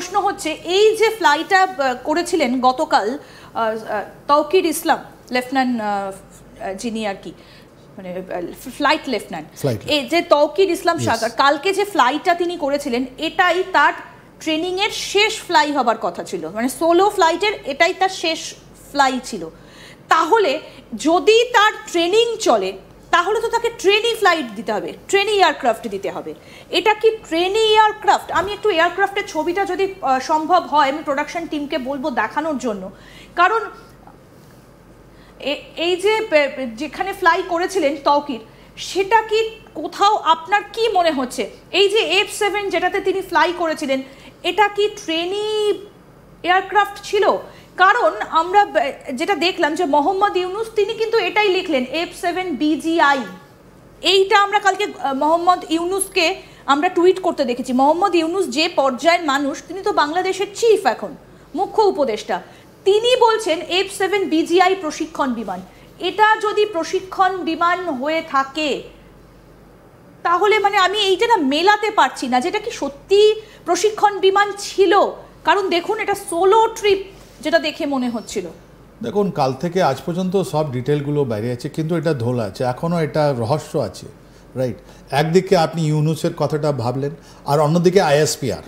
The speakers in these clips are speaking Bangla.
প্রশ্ন হচ্ছে এই যে ফ্লাইটটা করেছিলেন গতকাল তৌকির ইসলাম লেফটেন্যান্ট যিনি আর কি মানে ফ্লাইট লেফটেন্যান্ট, এই যে তৌকির ইসলাম সাগর কালকে যে ফ্লাইটটা তিনি করেছিলেন এটাই তার ট্রেনিং এর শেষ ফ্লাই হবার কথা ছিল, মানে সোলো ফ্লাইটের এটাই তার শেষ ফ্লাই ছিল। তাহলে যদি তার ট্রেনিং চলে তাহলে তো তাকে ট্রেনি ফ্লাইট দিতে হবে, ট্রেনি এয়ারক্রাফট দিতে হবে। এটা কি ট্রেনি এয়ারক্রাফট? আমি একটু এয়ারক্রাফটের ছবিটা যদি সম্ভব হয় আমি প্রোডাকশন টিমকে বলবো দেখানোর জন্য, কারণ এই যে যেখানে ফ্লাই করেছিলেন তৌকির সেটা কি কোথাও আপনার কি মনে হচ্ছে এই যে F7 যেটাতে তিনি ফ্লাই করেছিলেন এটা কি ট্রেনি এয়ারক্রাফট ছিল? কারণ আমরা যেটা দেখলাম যে মোহাম্মদ ইউনুস তিনি কিন্তু এটাই লিখলেন F7 BGI, এইটা আমরা কালকে মোহাম্মদ ইউনুসকে আমরা টুইট করতে দেখেছি। মোহাম্মদ ইউনুস যে পর্যায়ের মানুষ, তিনি তো বাংলাদেশের চিফ এখন মুখ্য উপদেষ্টা, তিনি বলছেন F7 BGI প্রশিক্ষণ বিমান। এটা যদি প্রশিক্ষণ বিমান হয়ে থাকে তাহলে মানে আমি এইটা না মেলাতে পারছি না যেটা কি সত্যি প্রশিক্ষণ বিমান ছিল, কারণ দেখুন এটা সোলো ট্রিপ যেটা দেখে মনে হচ্ছিল। দেখুন কাল থেকে আজ পর্যন্ত সব ডিটেলগুলো বাইরে আছে, কিন্তু এটা ধোলা আছে, এখনও এটা রহস্য আছে, রাইট? একদিকে আপনি ইউনুসের কথাটা ভাবলেন আর অন্যদিকে ISPR,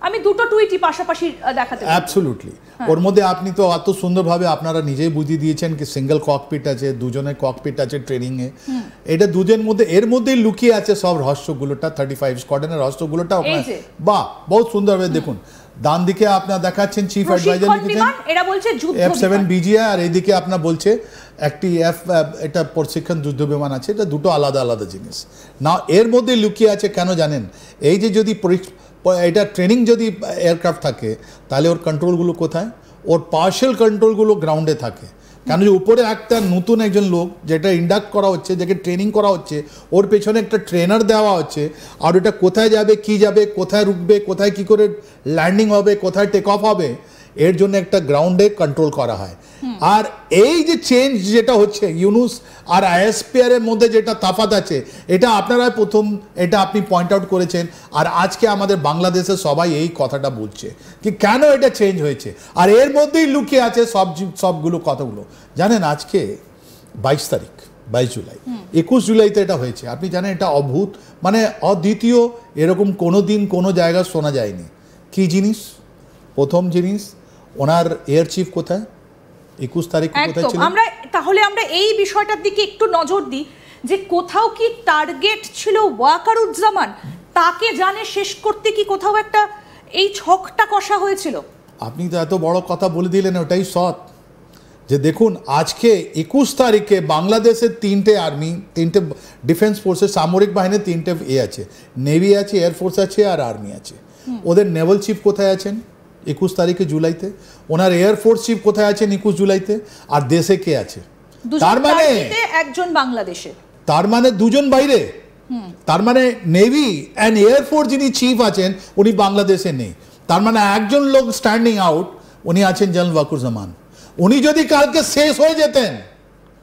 আমি দুটো টুইটই পাশাপাশি দেখাতে পারি। অ্যাবসলিউটলি। ওর মধ্যে আপনি তো এত সুন্দরভাবে আপনারা নিজেই বুঝিয়ে দিয়েছেন কি সিঙ্গেল ককপিট আছে, দুজনের ককপিট আছে ট্রেনিংয়ে, এটা দুজনের মধ্যে এর মধ্যেই লুকিয়ে আছে সব রহস্যগুলোটা, 35 স্কোয়াড্রনের রহস্যগুলোটা। বাহ, বহুত সুন্দরভাবে দেখুন, ডান দিকে আপনার দেখাচ্ছেন চিফ অ্যাডভাইজার লিখেছেন F7 BGI, আর এইদিকে আপনার বলছে একটি এটা প্রশিক্ষণ যুদ্ধ বিমান আছে। এটা দুটো আলাদা আলাদা জিনিস না, এর মধ্যে লুকিয়ে আছে কেন জানেন? এই যে যদি এটা ট্রেনিং যদি এয়ারক্রাফট থাকে তাহলে ওর কন্ট্রোলগুলো কোথায়? ওর পার্শিয়াল কন্ট্রোলগুলো গ্রাউন্ডে থাকে, কেন যে উপরে একটা নতুন একজন লোক যেটা ইন্ডাক্ট করা হচ্ছে, যাকে ট্রেনিং করা হচ্ছে, ওর পেছনে একটা ট্রেনার দেওয়া হচ্ছে, আর ওটা কোথায় যাবে, কি যাবে, কোথায় রুকবে, কোথায় কি করে ল্যান্ডিং হবে, কোথায় টেক অফ হবে, এর জন্য একটা গ্রাউন্ডে কন্ট্রোল করা হয়। আর এই যে চেঞ্জ যেটা হচ্ছে ইউনুস আর ISPR এর মধ্যে যেটা তফাৎ আছে, এটা আপনারা প্রথম এটা আপনি পয়েন্ট আউট করেছেন, আর আজকে আমাদের বাংলাদেশের সবাই এই কথাটা বলছে কি কেন এটা চেঞ্জ হয়েছে, আর এর মধ্যেই লুকিয়ে আছে সবগুলো কথাগুলো। জানেন আজকে 22 তারিখ, 22 জুলাই, 21 জুলাইতে এটা হয়েছে। আপনি জানেন এটা অদ্ভুত, মানে অদ্বিতীয়, এরকম কোনো দিন কোনো জায়গায় শোনা যায়নি। কি জিনিস? প্রথম জিনিস, ওনার এয়ার চিফ কোথায় 21 তারিখ কোথায় ছিল? তাহলে আমরা এই বিষয়টার দিকে একটু নজর দিই যে কোথাও কি টার্গেট ছিল ওয়াকারুজ্জামান, তাকে জানে শেষ করতে কি কোথাও একটা এই ছকটা কষা হয়েছিল? আপনি তো এত বড় কথা বলে দিলেন, ওটাই সৎ যে দেখুন আজকে 21 তারিখে বাংলাদেশের 3টে আর্মি, 3টে ডিফেন্স ফোর্সের সামরিক বাহিনীর 3টে আছে, নেভি আছে, এয়ারফোর্স আছে আর আর্মি আছে। ওদের নেভাল চিফ কোথায় আছেন 21 তারিখে জুলাইতে? ওনার এয়ারফোর্স চিফ কোথায় আছেন 21 জুলাইতে? আর দেশে কে আছে? তার মানে একজন বাংলাদেশে, তার মানে দুজন বাইরে, তার মানে নেভি অ্যান্ড এয়ারফোর্স যিনি চিফ আছেন উনি বাংলাদেশে নেই। তার মানে একজন লোক স্ট্যান্ডিং আউট, উনি আছেন জেনারেল ওয়াকারুজ্জামান। উনি যদি কালকে শেষ হয়ে যেতেন,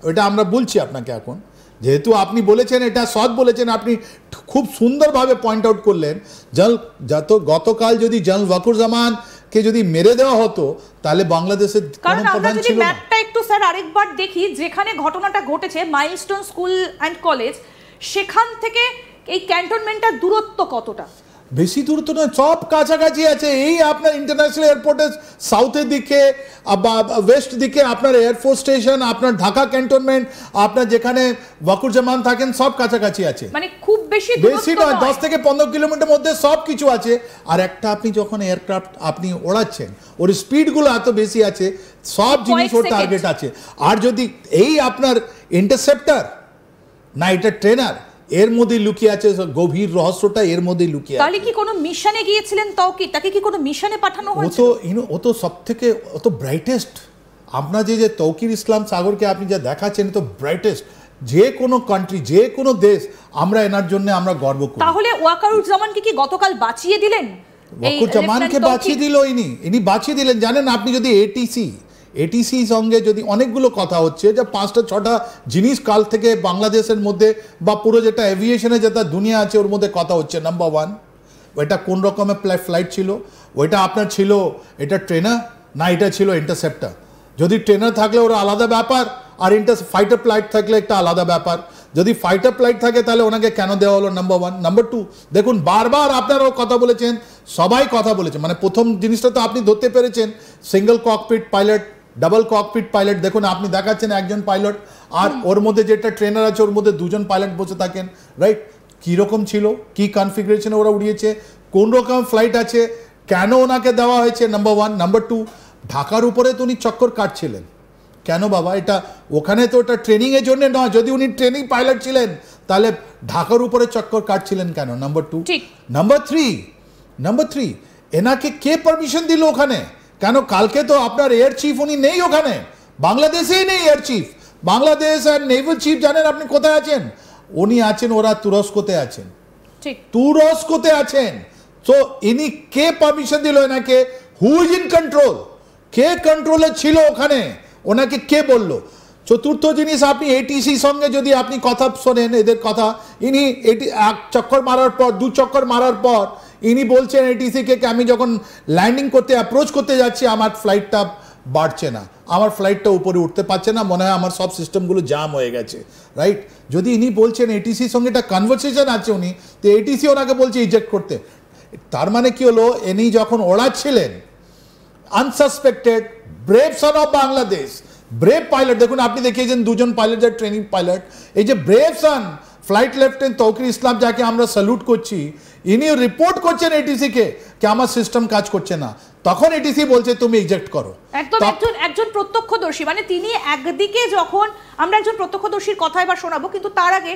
ওইটা আমরা বলছি আপনাকে এখন, যেহেতু আপনি বলেছেন এটা সৎ বলেছেন, আপনি খুব সুন্দরভাবে পয়েন্ট আউট করলেন। গতকাল যদি জেনারেল ওয়াকারুজ্জামানকে যদি মেরে দেওয়া হতো তাহলে বাংলাদেশের কোনো প্রধান ছিল না। ম্যাপটা একটু স্যার আরেকবার দেখি, যেখানে ঘটনাটা ঘটেছে মাইলস্টোন স্কুল অ্যান্ড কলেজ, সেখান থেকে এই ক্যান্টনমেন্টটার দূরত্ব কতটা? বেশি দূরত্ব নয়, সব কাছাকাছি আছে। এই আপনার ইন্টারন্যাশনাল এয়ারপোর্টের সাউথের দিকে বা ওয়েস্ট দিকে আপনার এয়ারফোর্স স্টেশন, আপনার ঢাকা ক্যান্টনমেন্ট, আপনার যেখানে ওয়াকারুজ্জামান থাকেন, সব কাছাকাছি আছে। মানে খুব বেশি নয়, 10 থেকে 15 কিলোমিটার মধ্যে সব কিছু আছে। আর একটা আপনি যখন এয়ারক্রাফট আপনি ওড়াচ্ছেন, ওর স্পিডগুলো এত বেশি আছে, সব জিনিস ওর টার্গেট আছে। আর যদি এই আপনার ইন্টারসেপ্টার না এটা ট্রেনার, এর মধ্যে লুকিয়ে আছে গভীর রহস্যটা, এর মধ্যে লুকিয়ে আছে। তাহলে কি কোনো মিশনে গিয়েছিলেন তৌকির? তাকে কি কোনো মিশনে পাঠানো হয়েছে? ও তো সবথেকে ও তো ব্রাইটেস্ট। আপনার যে তৌকির ইসলাম সাগরকে আপনি যা দেখাচ্ছেন, তো ব্রাইটেস্ট। যে কোনো কান্ট্রি, যে কোনো দেশ, আমরা এনার জন্য আমরা গর্ব করি। তাহলে ওয়াকারুজ্জামানকে কি গতকাল বাঁচিয়ে দিলেন? ওয়াকারুজ্জামানকে বাঁচিয়ে দিল ইনি বাঁচিয়ে দিলেন। জানেন আপনি যদি এটিসি সঙ্গে যদি অনেকগুলো কথা হচ্ছে, যে 5টা-6টা জিনিস কাল থেকে বাংলাদেশের মধ্যে বা পুরো যেটা এভিয়েশনে যেটা দুনিয়া আছে ওর মধ্যে কথা হচ্ছে। নাম্বার 1, ওইটা কোন রকমের ফ্লাইট ছিল, ওইটা আপনার ছিল এটা ট্রেনার না এটা ছিল ইন্টারসেপ্টার? যদি ট্রেনার থাকলে ওরা আলাদা ব্যাপার, আর ফাইটার ফ্লাইট থাকলে একটা আলাদা ব্যাপার। যদি ফাইটার ফ্লাইট থাকে তাহলে ওনাকে কেন দেওয়া হলো, নাম্বার 1। নাম্বার 2, দেখুন বারবার আপনারাও কথা বলেছেন, সবাই কথা বলেছেন, মানে প্রথম জিনিসটা তো আপনি ধরতে পেরেছেন, single cockpit pilot, double cockpit pilot. দেখুন আপনি দেখাচ্ছেন একজন পাইলট, আর ওর মধ্যে যেটা ট্রেনার আছে ওর মধ্যে দুজন পাইলট বসে থাকেন, রাইট? কীরকম ছিল, কী কনফিগারেশনে ওরা উড়িয়েছে, কোন রকম ফ্লাইট আছে, কেন ওনাকে দেওয়া হয়েছে, নাম্বার 1। নাম্বার 2, ঢাকার উপরে তো উনি চক্কর কাটছিলেন কেন বাবা? এটা ওখানে তো ওটা ট্রেনিংয়ের জন্য নয়, যদি উনি ট্রেনিং পাইলট ছিলেন তাহলে ঢাকার উপরে চক্কর কাটছিলেন কেন? নাম্বার 2। নাম্বার 3, এনাকে কে পারমিশন দিল ওখানে? কেন কালকে তো আপনার এয়ার চিফ উনি নেই ওখানে, বাংলাদেশেই নেই এয়ার চিফ। বাংলাদেশ আর নেভাল চিফ জানেন আপনি কোথায় আছেন? উনি আছেন, ওরা তুরস্কতে আছেন, তুরস্কতে আছেন। তো ইনি কে পারমিশন দিল এনাকে? Who is in control? কে কন্ট্রোলে ছিল ওখানে? ওনাকে কে বলল? চতুর্থ জিনিস, আপনি এটিসি সঙ্গে যদি আপনি কথা শোনেন এদের কথা, ইনি এক চক্কর মারার পর, 2 চক্কর মারার পর ইনি বলছেন এটিসিকে আমি যখন ল্যান্ডিং করতে অ্যাপ্রোচ করতে যাচ্ছি আমার ফ্লাইটটা বাড়ছে না, আমার ফ্লাইটটা উপরে উঠতে পারছে না, মনে হয় আমার সব সিস্টেমগুলো জাম হয়ে গেছে, রাইট? যদি ইনি বলছেন এটিসির সঙ্গে একটা কনভারসেশন আছে উনি, তো এটিসি ওনাকে বলছে ইজেক্ট করতে। তার মানে কি হলো, ইনি যখন ওড়াচ্ছিলেন unsuspected brave son of Bangladesh, brave pilot, দেখুন আপনি দেখিয়েছেন 2 জন পাইলট যার ট্রেনিং পাইলট, এই যে brave son flight lieutenant Tauqir Islam যাকে আমরা স্যালুট করছি, ইনি রিপোর্ট করছেন এটিসিকে কি আমার সিস্টেম কাজ করছে না, তখন এটিসি বলছে তুমি ইজেক্ট করো। একদম একজন প্রত্যক্ষদর্শী, মানে তিনি একদিকে যখন আমরা একজন প্রত্যক্ষদর্শীর কথা এবার শোনাবো, কিন্তু তার আগে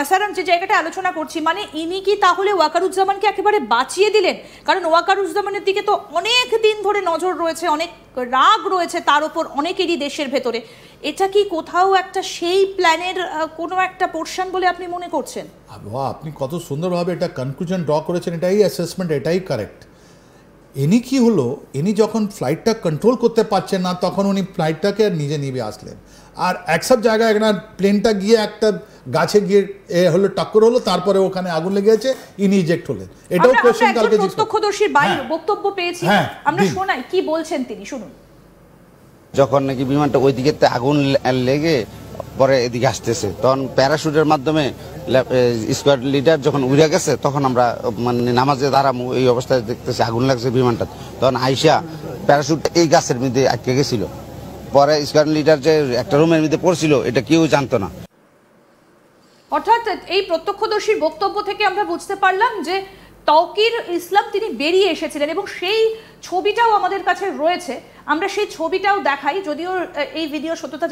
স্যার আমি যে জায়গাটা আলোচনা করছি, মানে ইনি কি তাহলে ওয়াকারুজ্জামানকে একেবারে বাঁচিয়ে দিলেন? কারণ ওয়াকারুজ্জামানের দিকে তো অনেক দিন ধরে নজর রয়েছে, অনেক রাগ রয়েছে তার উপর অনেকেরই দেশের ভেতরে। এটা কি কোথাও একটা সেই প্ল্যানের কোনো একটা পোর্শন বলে আপনি মনে করছেন? আপনি কত সুন্দরভাবে এটা কনক্লুশন ড্র করেছেন, এটাই অ্যাসেসমেন্ট, এটাই কারেক্ট। ইনি কি হলো, ইনি যখন ফ্লাইটটা কন্ট্রোল করতে পারছেন না তখন উনি ফ্লাইটটাকে নিজে নিয়ে আসলেন, আর একসব জায়গায় একটা প্লেনটা গিয়ে একটা গাছে গিয়ে হলো টক্কর হলো, তারপরে ওখানে আগুন লেগে গেছে, ইনি ইজেক্ট হলেন। এটাও কোশ্চেন কালকে প্রত্যক্ষদর্শীর বক্তব্য পেয়েছি, আমরা শোনাই কি বলছেন তিনি, শুনুন। যখন নাকি বিমানটা ওই দিকে আগুন লেগে পরে এদিকে আসতেছে, তখন প্যারাশুটের মাধ্যমে স্কোয়াড লিডার যখন উড়ে গেছে তখন আমরা মানে নামাজে দাঁড়ামু, এই অবস্থায় দেখতেছি আগুন লাগছে বিমানটা, তখন আইসা প্যারাশুট এই গাছের মধ্যে আটকে গেছিল, পরে স্কোয়াড লিডার যে একটা রুমের মধ্যে পড়ছিল এটা কেউ জানতো না। অর্থাৎ এই প্রত্যক্ষদর্শীর বক্তব্য থেকে আমরা বুঝতে পারলাম যে তৌকির ইসলাম তিনি বেরিয়ে এসেছিলেন, এবং সেই ছবিটাও আমাদের কাছে রয়েছে, আমরা সেই ছবিটাও দেখাই, যদিও এই ভিডিও সত্যতা